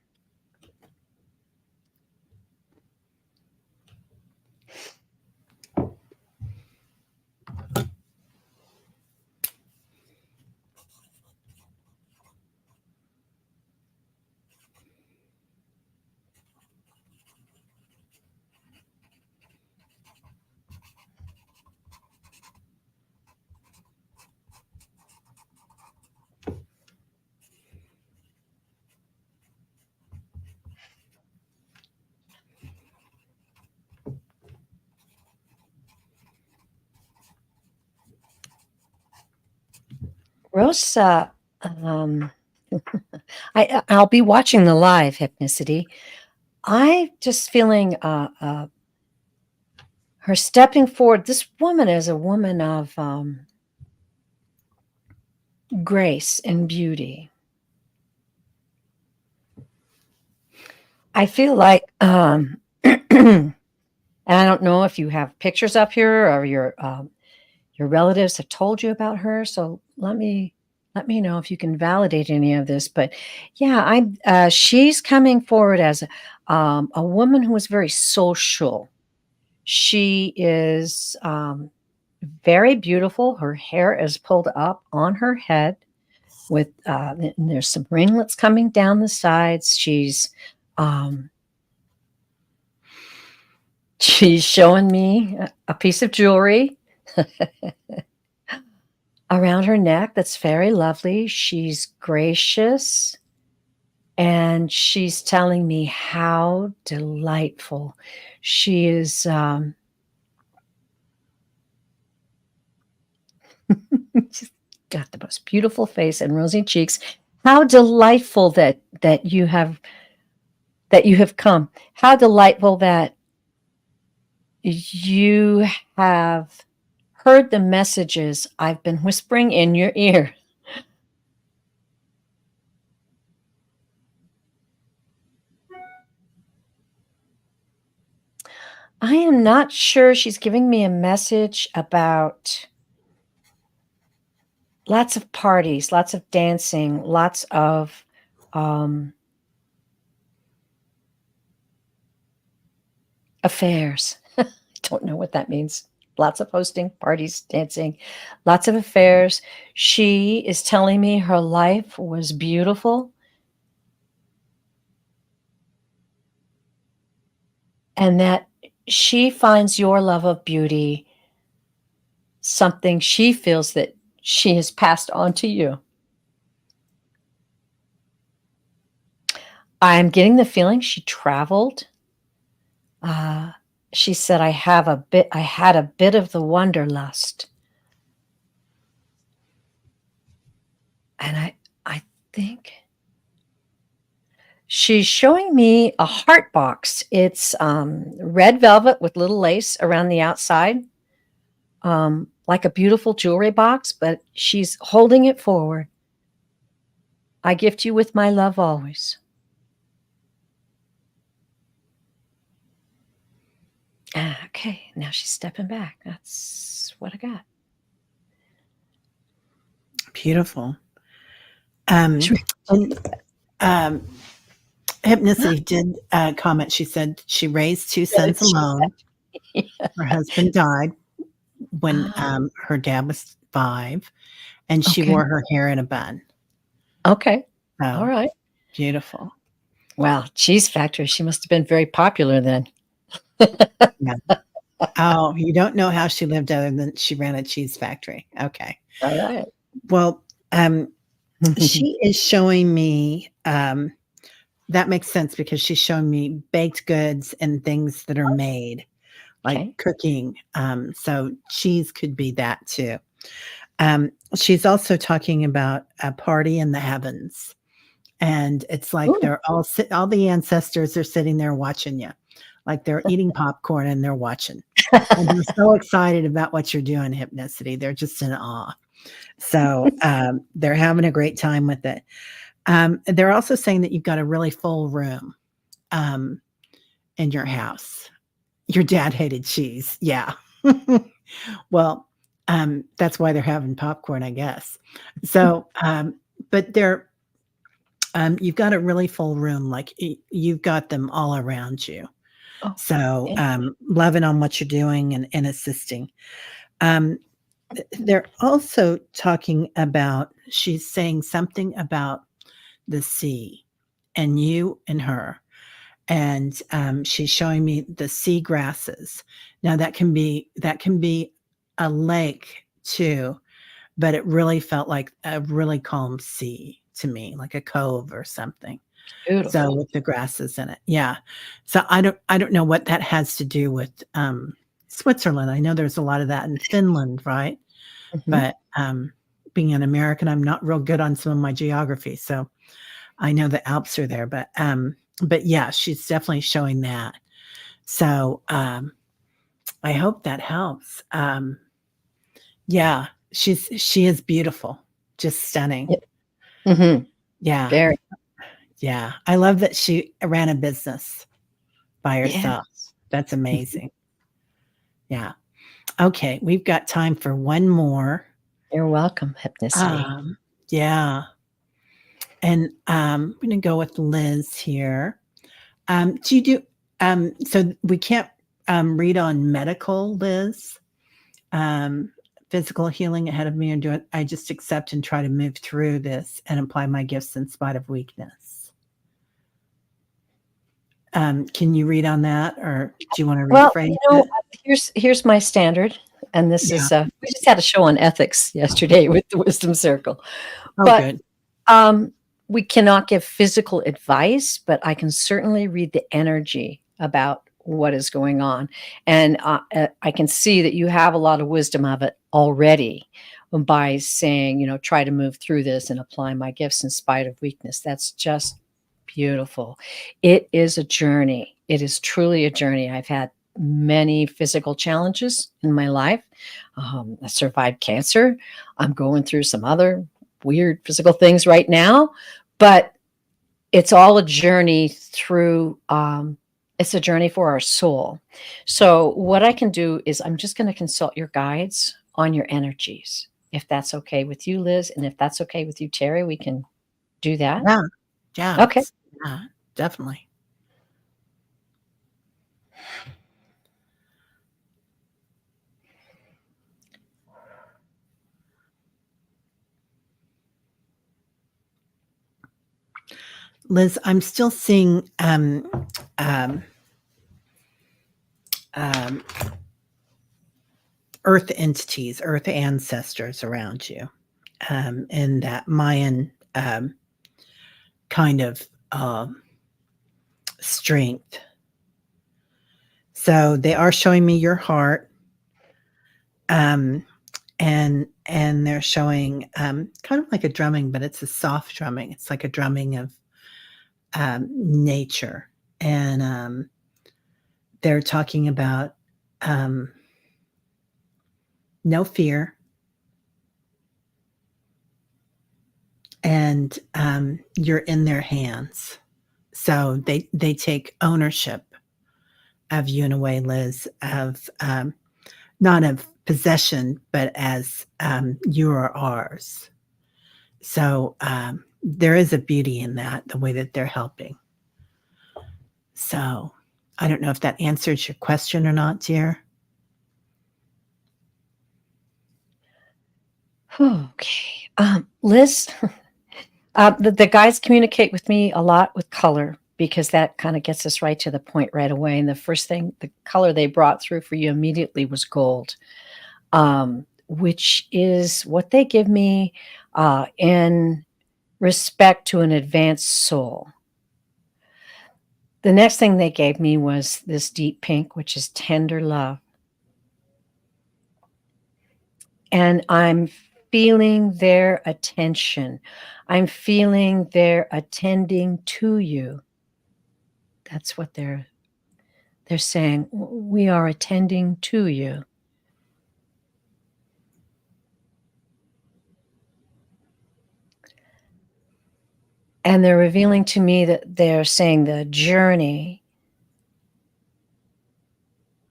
S1: Rosa, I'll be watching the live hypnicity. I just feeling her stepping forward. This woman is a woman of grace and beauty. I feel like, and I don't know if you have pictures up here or your relatives have told you about her. So let me know if you can validate any of this. But yeah, she's coming forward as a woman who is very social. She is very beautiful. Her hair is pulled up on her head with and there's some ringlets coming down the sides. Um, she's showing me a piece of jewelry around her neck that's very lovely. She's gracious and she's telling me how delightful she is. She's got the most beautiful face and rosy cheeks. How delightful that you have come. How delightful that you have heard the messages I've been whispering in your ear. I am not sure she's giving me a message about lots of parties, lots of dancing, lots of um, affairs. I don't know what that means. Lots of hosting, parties, dancing, lots of affairs. She is telling me her life was beautiful and that she finds your love of beauty something she feels that she has passed on to you. I'm getting the feeling she traveled. Uh, she said, I had a bit of the wanderlust. And I think she's showing me a heart box. It's red velvet with little lace around the outside, like a beautiful jewelry box, but she's holding it forward. I gift you with my love always. Okay, now she's stepping back. That's what I got.
S2: Beautiful. And, Hypnicity did comment. She said she raised 2 sons alone.
S1: Yeah.
S2: Her husband died when her dad was 5, and she
S1: Okay.
S2: wore her hair in a bun.
S1: Okay.
S2: So
S1: All right.
S2: beautiful.
S1: Wow. Cheese factory. She must have been very popular then.
S2: Yeah. Oh, you don't know how she lived other than she ran a cheese factory. Okay.
S1: All right.
S2: Well, she is showing me that makes sense because she's showing me baked goods and things that are made, like
S1: Okay.
S2: cooking. So cheese could be that too. She's also talking about a party in the heavens. And it's like
S1: Ooh.
S2: they're all the ancestors are sitting there watching you. Like they're eating popcorn and they're watching. And they're so excited about what you're doing, Hypnicity. They're just in awe. So they're having a great time with it. They're also saying that you've got a really full room in your house. Your dad hated cheese. Yeah. Well, that's why they're having popcorn, I guess. So, but they're, you've got a really full room. Like you've got them all around you.
S1: Oh,
S2: So,
S1: yeah.
S2: loving on what you're doing and assisting. They're also talking about, she's saying something about the sea and you and her. And she's showing me the sea grasses. Now that can be a lake too, but it really felt like a really calm sea to me, like a cove or something. So
S1: Beautiful.
S2: with the grasses in it. Yeah. So I don't know what that has to do with Switzerland. I know there's a lot of that in Finland, right?
S1: Mhm.
S2: But being an American, I'm not real good on some of my geography. So I know the Alps are there, but yeah, she's definitely showing that. So I hope that helps. Yeah, she is beautiful, just stunning.
S1: Yeah. Mhm.
S2: Yeah,
S1: Very.
S2: yeah. I love that she ran a business by herself.
S1: Yes.
S2: That's amazing. Yeah. Okay, we've got time for one more.
S1: You're welcome, Hypnicity.
S2: Yeah. And I'm going to go with Liz here. Do you do so we can't read on medical, Liz? Physical healing ahead of me and do it. I just accept and try to move through this and apply my gifts in spite of weakness. Can you read on that or do you want to
S1: Well,
S2: rephrase it?
S1: here's my standard, and this
S2: Yeah.
S1: is we just had a show on ethics yesterday with the Wisdom Circle.
S2: Oh,
S1: But
S2: good.
S1: we cannot give physical advice, but I can certainly read the energy about what is going on. And I can see that you have a lot of wisdom of it already by saying, try to move through this and apply my gifts in spite of weakness. That's just beautiful. It is a journey. It is truly a journey. I've had many physical challenges in my life. I survived cancer. I'm going through some other weird physical things right now, but it's all a journey through it's a journey for our soul. So what I can do is I'm just going to consult your guides on your energies, if that's okay with you, Liz, and if that's okay with you, Terry. We can do that.
S2: Yeah. Yeah.
S1: Okay.
S2: Yeah, definitely. Liz, I'm still seeing um, earth entities, earth ancestors around you, in that Mayan kind of strength. So they are showing me your heart, and they're showing kind of like a drumming, but it's a soft drumming. It's like a drumming of nature, and they're talking about no fear, and you're in their hands. So they take ownership of you in a way, Liz, of not of possession, but as you are ours. So there is a beauty in that, the way that they're helping. So I don't know if that answers your question or not, dear.
S1: Okay. Liz, the guys communicate with me a lot with color because that kind of gets us right to the point right away. And the first thing, the color they brought through for you immediately was gold, which is what they give me in respect to an advanced soul. The next thing they gave me was this deep pink, which is tender love. And I'm feeling their attention. I'm feeling their attending to you. That's what they're saying. We are attending to you. And they're revealing to me that they're saying the journey.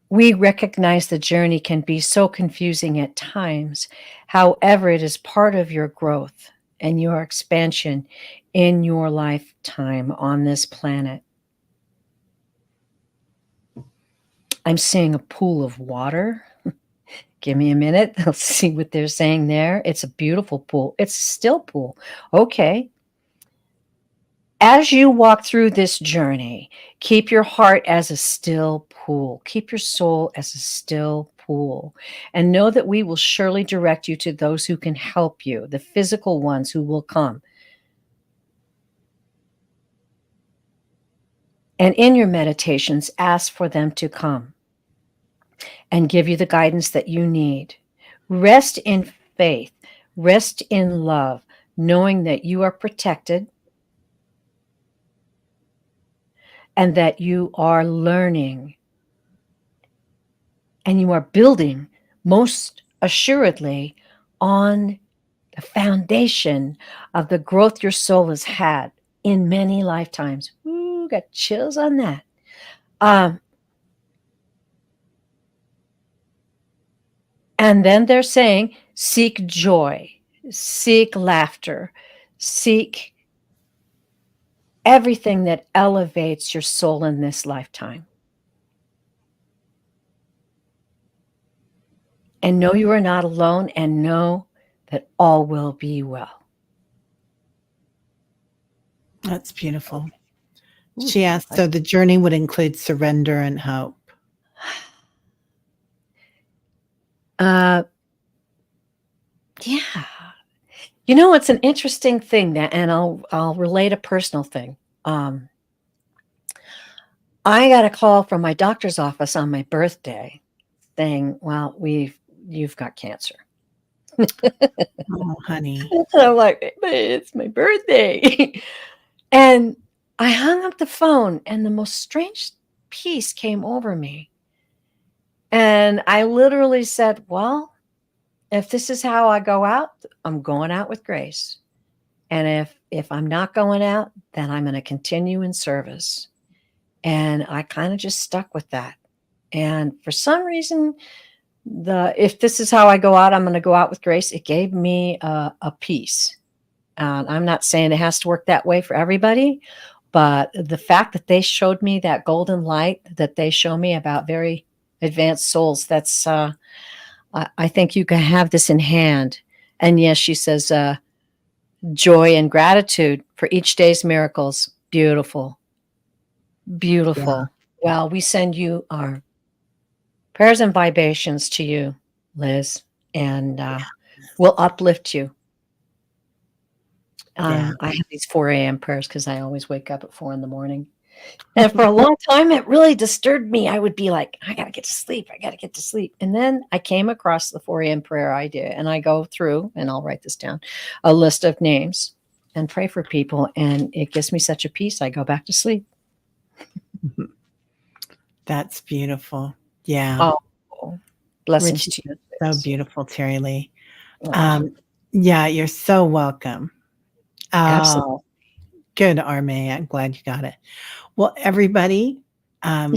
S1: We recognize the journey can be so confusing at times. However, it is part of your growth and your expansion in your lifetime on this planet. I'm seeing a pool of water. Give me a minute. Let's see what they're saying there. It's a beautiful pool. It's a still pool. Okay. As you walk through this journey, keep your heart as a still pool. Keep your soul as a still pool. And know that we will surely direct you to those who can help you, the physical ones who will come. And in your meditations, ask for them to come and give you the guidance that you need. Rest in faith, rest in love, knowing that you are protected and that you are learning and you are building most assuredly on the foundation of the growth your soul has had in many lifetimes. Ooh, got chills on that. And then they're saying, seek joy, seek laughter, seek everything that elevates your soul in this lifetime. And know you are not alone, and know that all will be well.
S2: That's beautiful. She asked, so the journey would include surrender and hope.
S1: Yeah. You know, it's an interesting thing that, and I'll relate a personal thing. I got a call from my doctor's office on my birthday saying, well, you've got cancer.
S2: Oh, honey.
S1: And I'm like, but it's my birthday. And I hung up the phone and the most strange peace came over me. And I literally said, well, if this is how I go out, I'm going out with grace. And if I'm not going out, then I'm going to continue in service. And I kind of just stuck with that. And for some reason, if this is how I go out, I'm going to go out with grace. It gave me a peace. I'm not saying it has to work that way for everybody, but the fact that they showed me that golden light that they show me about very advanced souls, that's I think you can have this in hand. And yes, she says joy and gratitude for each day's miracles. Beautiful. Beautiful. Yeah. Well, we send you our prayers and vibrations to you Liz, and we'll uplift you.
S2: Yeah.
S1: I have these 4 a.m. prayers because I always wake up at 4 in the morning. And for a long time, it really disturbed me. I would be like, I got to get to sleep. I got to get to sleep. And then I came across the 4 a.m. prayer idea, and I go through, and I'll write this down, a list of names and pray for people. And it gives me such a peace. I go back to sleep.
S2: That's beautiful. Yeah.
S1: Oh, blessings
S2: Richie,
S1: to you.
S2: so beautiful, Teri Lee.
S1: Oh,
S2: Yeah, you're so welcome.
S1: absolutely.
S2: Oh, good, Arme. I'm glad you got it. Well, everybody,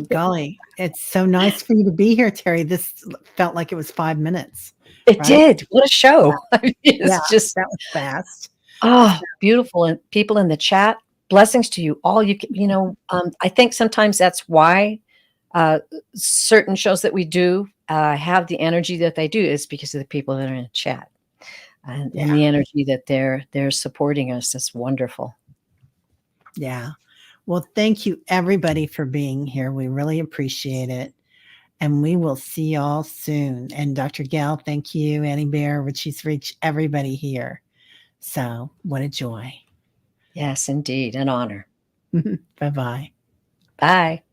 S2: golly, it's so nice for you to be here, Teri. This felt like it was 5 minutes,
S1: It
S2: right?
S1: did. What a
S2: Yeah,
S1: show. I mean,
S2: yeah,
S1: it's just,
S2: that was fast.
S1: oh, beautiful. And people in the chat, blessings to you all. I think sometimes that's why uh, certain shows that we do have the energy that they do is because of the people that are in the chat and
S2: Yeah,
S1: the energy that they're supporting us. That's wonderful.
S2: yeah. Well, thank you, everybody, for being here. We really appreciate it. And we will see y'all soon. And Dr. Gail, thank you, Annie Bear, Richie's Reach, everybody here. So, what a joy.
S1: Yes, indeed. An honor.
S2: Bye bye.
S1: Bye.